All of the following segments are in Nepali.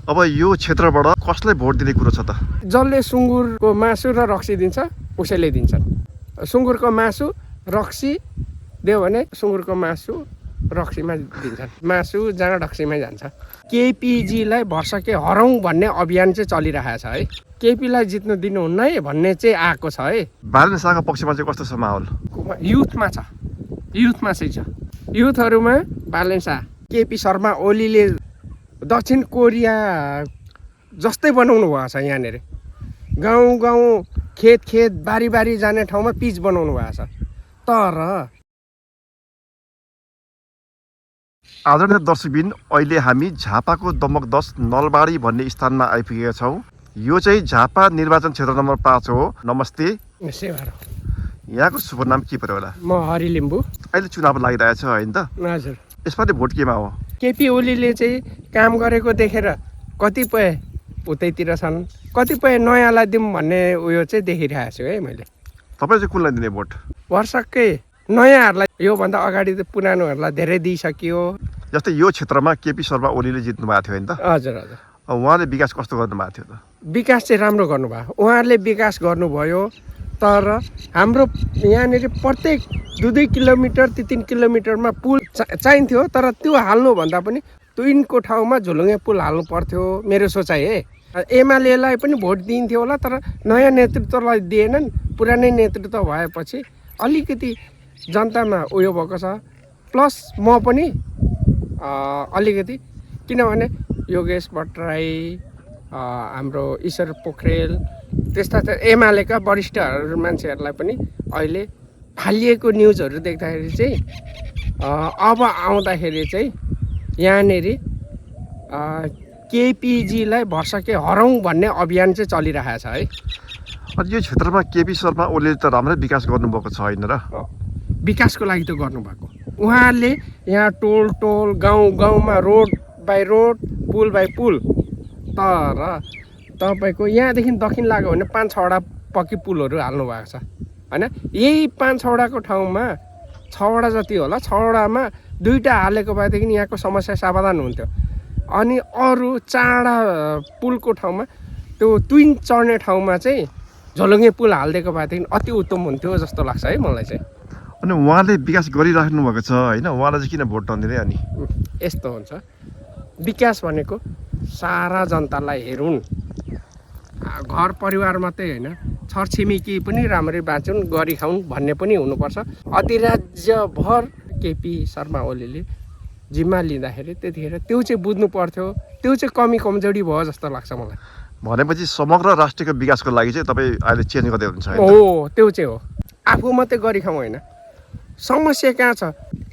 अब यो क्षेत्रबाट कसलाई भोट दिने कुरो छ त? जसले सुँगुरको मासु र रक्सी दिन्छ उसैले दिन्छन्। सुँगुरको मासु रक्सी दियो भने सुँगुरको मासु रक्सीमा दिन्छन्। मासु जहाँ रक्सीमै जान्छ। केपीजीलाई भर्सके हराउँ भन्ने अभियान चाहिँ चलिरहेको छ है। केपीलाई जित्नु दिनुहुन्न है भन्ने चाहिँ आएको छ है। बालन शाहको पक्षमा चाहिँ कस्तो छ माहौल? युथमा छ, युथमा चाहिँ छ। युथहरूमा बालन शाह, केपी शर्मा ओलीले दक्षिण कोरिया जस्तै बनाउनु भएको छ। यहाँनिर गाउँ गाउँ खेत खेत बारी बारी जाने ठाउँमा पिच बनाउनु भएको छ। तर आदरणीय दर्शकबिन, अहिले हामी झापाको दमक 10 नलबारी भन्ने स्थानमा आइपुगेका छौँ। यो चाहिँ झापा निर्वाचन क्षेत्र नम्बर 5 हो। नमस्ते। यहाँको शुभ नाम के पर्यो होला? म हरि लिम्बू। अहिले चुनाव लागिरहेछ होइन त? हजुर। यसपालि भोट केमा हो? केपी ओलीले चाहिँ काम गरेको देखेर कतिपय उतैतिर छन्, कतिपय नयाँलाई दिउँ भन्ने उयो चाहिँ देखिरहेको छु है मैले। तपाईँ चाहिँ कुनलाई दिने भोट? वर्षकै नयाँहरूलाई, योभन्दा अगाडि त पुरानोहरूलाई धेरै दिइसकियो। जस्तै यो क्षेत्रमा केपी शर्मा ओलीले जित्नु भएको थियो होइन त? हजुर हजुर। उहाँले विकास कस्तो गर्नुभएको थियो त? विकास चाहिँ राम्रो गर्नुभयो। उहाँहरूले विकास गर्नुभयो, तर हाम्रो यहाँनिर प्रत्येक 2-2 किलोमिटर 3-3 किलोमिटरमा पुल चाहिन्थ्यो। तर त्यो हाल्नुभन्दा पनि तुइनको ठाउँमा झुलुङ्गे पुल हाल्नु पर्थ्यो, मेरो सोचाइ है। एमालेलाई पनि भोट दिइन्थ्यो होला, तर नयाँ नेतृत्वलाई दिएनन्। पुरानै नेतृत्व भएपछि अलिकति जनतामा उयो भएको छ। प्लस म पनि अलिकति, किनभने योगेश भट्टराई, हाम्रो ईश्वर पोखरेल, त्यस्ता एमालेका वरिष्ठ मान्छेहरूलाई पनि अहिले फालिएको न्युजहरू देख्दाखेरि चाहिँ अब आउँदाखेरि चाहिँ यहाँनिर केपीजीलाई भर्सके हराउँ भन्ने अभियान चाहिँ चलिरहेको छ है। अनि यो क्षेत्रमा केपी शर्मा ओलीले त राम्रै विकास गर्नुभएको छ होइन र? विकासको लागि त गर्नुभएको। उहाँले यहाँ टोल टोल गाउँ गाउँमा रोड बाई रोड, पुल बाई पुल। तर तपाईँको यहाँदेखि दक्षिण लाग्यो भने 5-6वटा पक्की पुलहरू हाल्नु भएको छ होइन। यही 5-6वटाको ठाउँमा 6वटा जति होला, 6वटामा 2टा हालेको भएदेखि यहाँको समस्या समाधान हुन्थ्यो। अनि अरू चाँडा पुलको ठाउँमा त्यो तुइन चढ्ने ठाउँमा चाहिँ झोलुङ्गे पुल हालिदिएको भएदेखि अति उत्तम हुन्थ्यो जस्तो लाग्छ है मलाई चाहिँ। अनि उहाँले विकास गरिराख्नु भएको छ होइन, उहाँलाई चाहिँ किन भोट नदिने? अनि यस्तो हुन्छ, विकास भनेको सारा जनतालाई हेरुन्, घर परिवार मात्रै होइन, छरछिमेकी पनि राम्ररी बाँचुन्, गरी खाउन् भन्ने पनि हुनुपर्छ। अधिराज्यभर केपी शर्मा ओलीले जिम्मा लिँदाखेरि त्यतिखेर त्यो चाहिँ बुझ्नु पर्थ्यो। त्यो चाहिँ कमी कमजोरी भयो जस्तो लाग्छ मलाई। भनेपछि समग्र राष्ट्रको विकासको लागि चाहिँ तपाईँ अहिले चेन्ज गर्दै हुनुहुन्छ? हो, त्यो चाहिँ हो। आफू मात्रै गरी खाउँ होइन, समस्या कहाँ छ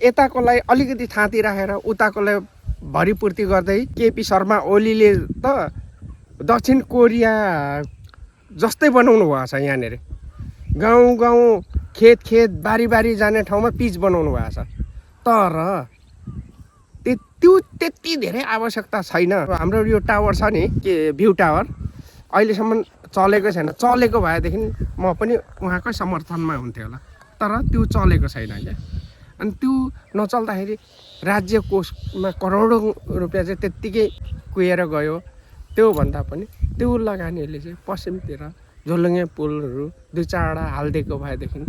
यताकोलाई अलिकति थाँती राखेर उताकोलाई भरिपूर्ति गर्दै। केपी शर्मा ओलीले त दक्षिण कोरिया जस्तै बनाउनु भएको छ। यहाँनिर गाउँ गाउँ खेत खेत बारी बारी जाने ठाउँमा पिच बनाउनु भएको छ। तर त्यो त्यति धेरै आवश्यकता छैन। हाम्रो यो टावर छ नि, के भ्यू टावर, अहिलेसम्म चलेको छैन। चलेको भएदेखि म पनि उहाँकै समर्थनमा हुन्थ्यो होला, तर त्यो चलेको छैन क्या। अनि त्यो नचल्दाखेरि राज्य कोषमा करोडौँ रुपियाँ चाहिँ त्यत्तिकै कुहेर गयो। त्योभन्दा पनि त्यो लगानीहरूले चाहिँ पश्चिमतिर झोलुङ्गे पुलहरू 2-4वटा हालिदिएको भएदेखि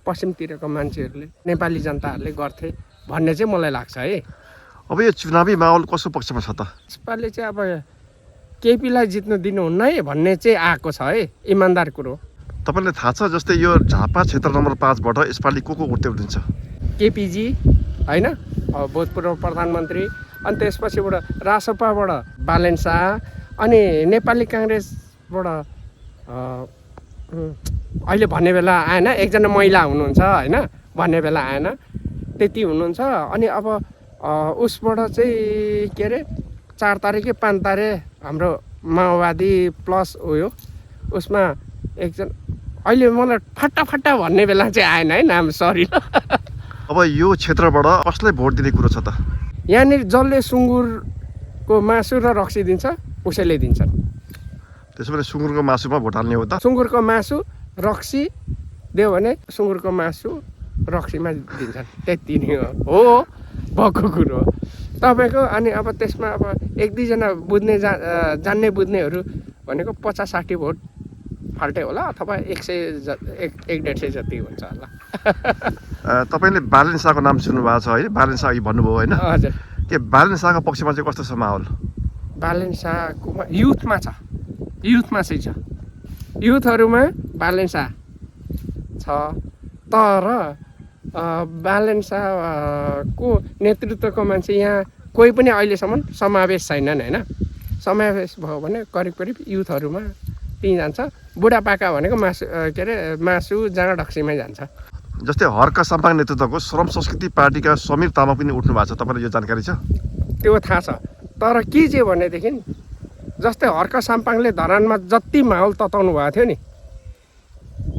पश्चिमतिरको मान्छेहरूले, नेपाली जनताहरूले गर्थे भन्ने चाहिँ मलाई लाग्छ है। अब यो चुनावी माहौल कसको पक्षमा छ त? यसपालि चाहिँ अब केपीलाई जित्नु दिनुहुन्न है भन्ने चाहिँ आएको छ है, इमान्दार कुरो। तपाईँलाई थाहा छ जस्तै यो झापा क्षेत्र नम्बर 5बाट यसपालि को उठ्दै हुनुहुन्छ? केपीजी होइन, भूतपूर्व प्रधानमन्त्री, अनि त्यसपछिबाट रासपाबाट बालन शाह, अनि नेपाली काङ्ग्रेसबाट अहिले भन्ने बेला आएन, एकजना महिला हुनुहुन्छ होइन, भन्ने बेला आएन, त्यति हुनुहुन्छ। अनि अब उसबाट चाहिँ के अरे 4 तारिक 5 तारिक हाम्रो माओवादी प्लस उयो उसमा एकजना अहिले मलाई फट्टा भन्ने बेला चाहिँ आएन है नाम, सरी। अब यो क्षेत्रबाट कसलाई भोट दिने कुरो छ त? यहाँनिर जसले सुँगुरको मासु र रक्सी दिन्छ उसैले दिन्छन्। त्यसो भने सुँगुरको मासुमा भोट हाल्ने हो त? सुँगुरको मासु रक्सी दियो भने सुँगुरको मासु रक्सीमा दिन्छन्, त्यति नै हो भएको कुरो। तपाईँको अनि अब त्यसमा अब 1-2 जना जान्ने बुझ्नेहरू भनेको 50-60 भोट फाल्टै होला अथवा 100-150 जति हुन्छ होला। तपाईँले बालेन शाहको नाम सुन्नुभएको छ है? बालेन शाह भन्नुभयो होइन? हजुर। के बालेन शाहको पक्षमा चाहिँ कस्तो छ माहौल? बालेन शाहको युथमा छ, युथमा चाहिँ छ, युथहरूमा बालेन शाह छ। तर बालेन शाहको नेतृत्वको मान्छे यहाँ कोही पनि अहिलेसम्म समावेश छैनन् होइन। समावेश भयो भने करिब युथहरूमा त्यहीँ जान्छ। बुढापाका भनेको मासु जाँड ढक्सीमै जान्छ। जस्तै हर्क साम्पाङ नेतृत्वको श्रम संस्कृति पार्टीका समीर तामाङ पनि उठ्नु भएको छ, तपाईँलाई यो जानकारी छ? त्यो थाहा छ। तर के चाहिँ भनेदेखि जस्तै हर्क साम्पाङले धरानमा जति माहौल तताउनु भएको थियो नि,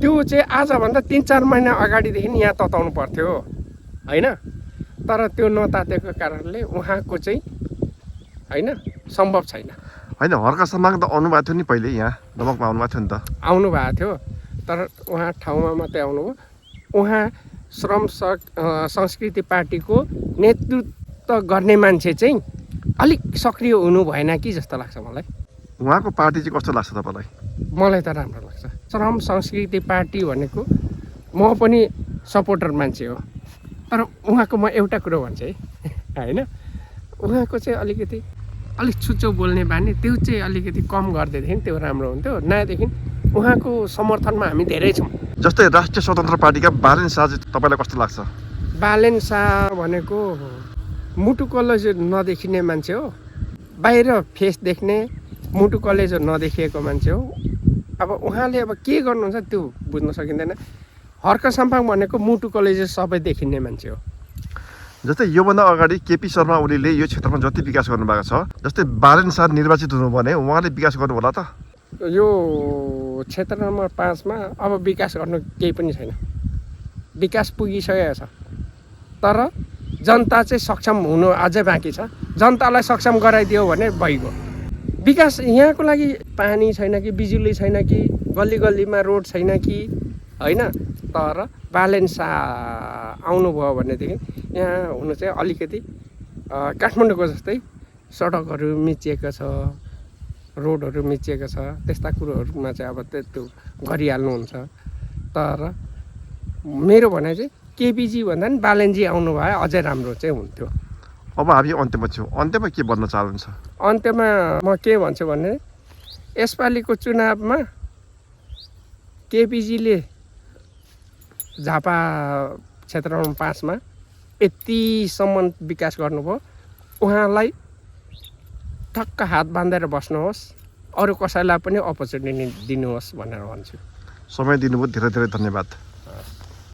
त्यो चाहिँ आजभन्दा 3-4 महिना अगाडिदेखि यहाँ तताउनु पर्थ्यो होइन। तर त्यो नतातेको कारणले उहाँको चाहिँ होइन सम्भव छैन। होइन, हर्क साम्पाङ त आउनुभएको थियो नि पहिले, यहाँ दमकमा आउनुभएको थियो नि त? आउनु भएको थियो, तर उहाँ ठाउँमा मात्रै आउनुभयो। उहाँ श्रम संस्कृति पार्टीको नेतृत्व गर्ने मान्छे चाहिँ अलिक सक्रिय हुनु भएन कि जस्तो लाग्छ मलाई। उहाँको पार्टी चाहिँ कस्तो लाग्छ तपाईँलाई? मलाई त राम्रो लाग्छ। श्रम संस्कृति पार्टी भनेको म पनि सपोर्टर मान्छे हो, तर उहाँको म एउटा कुरो भन्छु है होइन, उहाँको चाहिँ अलिक छुच्चो बोल्ने बानी त्यो चाहिँ अलिकति कम गरिदिएदेखि त्यो राम्रो हुन्थ्यो। नयाँदेखि उहाँको समर्थनमा हामी धेरै छौँ। जस्तै राष्ट्रिय स्वतन्त्र पार्टीका बालेन शाह चाहिँ तपाईँलाई कस्तो लाग्छ? बालेन शाह भनेको मुटु कलेजो नदेखिने मान्छे हो, बाहिर फेस देख्ने, मुटु कलेजो नदेखिएको मान्छे हो। अब उहाँले अब के गर्नुहुन्छ त्यो बुझ्न सकिँदैन। हर्क साम्पाङ भनेको मुटु कलेजो सबै देखिने मान्छे हो। जस्तै योभन्दा अगाडि केपी शर्मा ओलीले यो क्षेत्रमा जति विकास गर्नुभएको छ, जस्तै बालेन शाह निर्वाचित हुनु भने उहाँले विकास गर्नु होला त? यो क्षेत्र नम्बर 5मा अब विकास गर्नु केही पनि छैन। विकास पुगिसकेको छ, तर जनता चाहिँ सक्षम हुनु अझै बाँकी छ। जनतालाई सक्षम गराइदियो भने भइगयो विकास। यहाँको लागि पानी छैन कि, बिजुली छैन कि, गल्ली गल्लीमा रोड छैन कि होइन। तर बालेन शाह आउनुभयो भनेदेखि यहाँ हुनु चाहिँ अलिकति काठमाडौँको जस्तै सडकहरू मिचिएको छ, रोडहरू मिचिएको छ, त्यस्ता कुरोहरूमा चाहिँ अब त्यो गरिहाल्नुहुन्छ। तर मेरो भनाइ चाहिँ केपीजी भन्दा पनि बालेनजी आउनु भए अझै राम्रो चाहिँ हुन्थ्यो। अब हामी अन्त्यमा छौँ, अन्त्यमा के भन्न चाहनुहुन्छ? अन्त्यमा म के भन्छु भने यसपालिको चुनावमा केपीजीले झापा क्षेत्र नम्बर 5मा यतिसम्म विकास गर्नुभयो, उहाँलाई ठक्क हात बाँधेर बस्नुहोस्, अरू कसैलाई पनि अपर्च्युनिटी दिनुहोस् भनेर भन्छु। समय दिनुभयो, धेरै धेरै धन्यवाद।